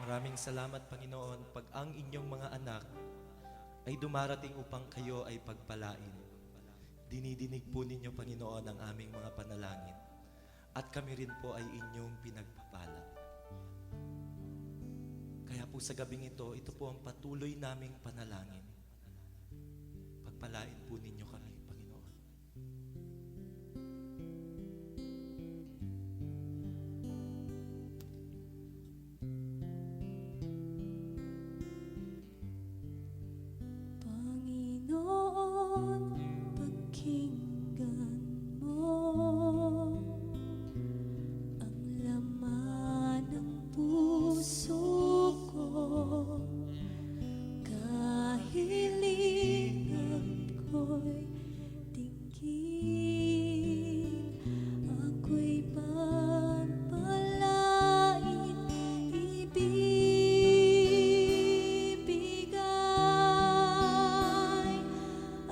Maraming salamat, Panginoon, pag ang inyong mga anak ay dumarating upang kayo ay pagpalain. Dinidinig po ninyo, Panginoon, ang aming mga panalangin. At kami rin po ay inyong pinagpapala. Kaya po sa gabing ito po ang patuloy naming panalangin. Pagpalain po ninyo kami, Panginoon. Panginoon, pakinggan mo ang laman ng puso ko. Kahilingan ko'y dinggin, ako'y pagpalain, ibibigay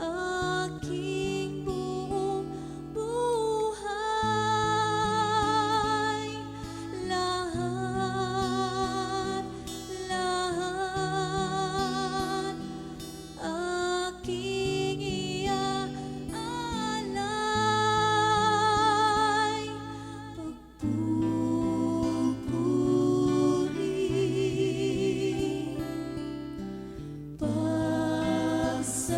aking buong buhay. Lahat aking iaalay, pagpupuri, pagsamba,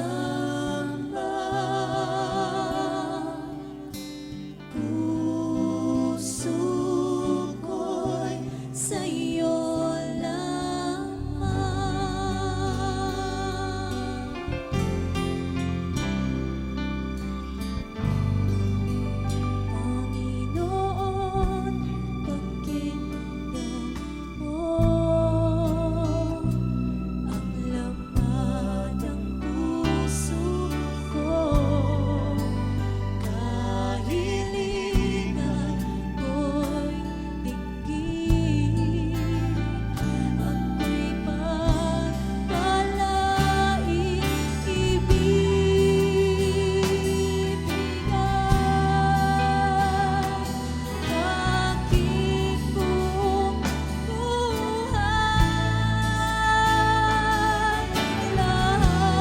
puso ko'y sa'yo lamang. Panginoon, pakinggan mo ang laman ng puso ko. Kahilingan ko'y dinggin, ako'y pagpalain, ibibigay aking buong buhay. Lahat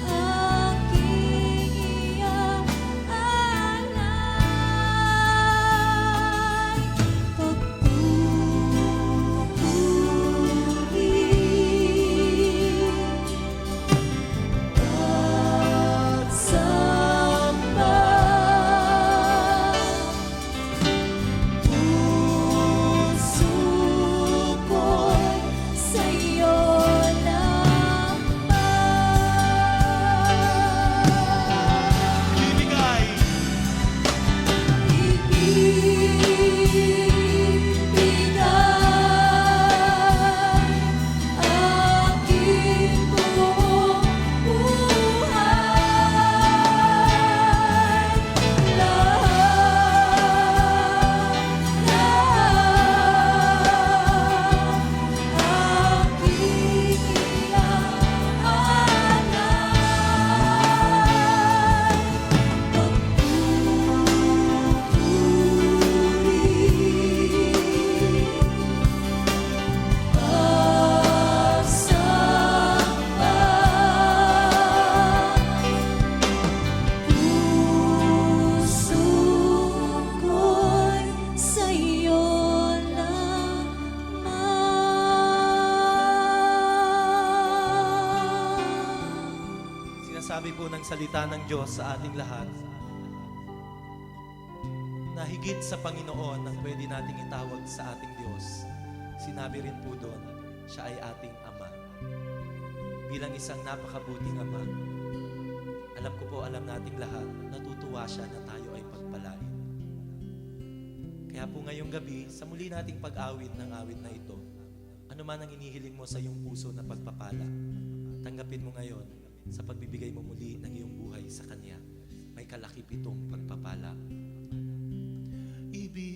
aking iaalay, pagpupuri, pagsamba, puso ko'y sa'yo lamang. Ibigay! Ibigay aking buong buhay. Lahat aking iaalay, pagsamba, puso ko'y sa'yo lamang. Sinasabi po ng salita ng Diyos sa ating lahat na higit sa Panginoon ang pwede nating itawag sa ating Diyos. Sinabi rin po doon, siya ay ating Ama. Bilang isang napakabuting Ama, alam ko po, alam nating lahat, natutuwa siya na tayo ay pagpalain. Kaya po ngayong gabi, sa muli nating pag-awit ng awit na ito, ano man ang inihiling mo sa iyong puso na pagpapala, tanggapin mo ngayon sa pagbibigay mo muli ng iyong buhay sa Kanya. May kalakip itong pagpapala. Ibibigay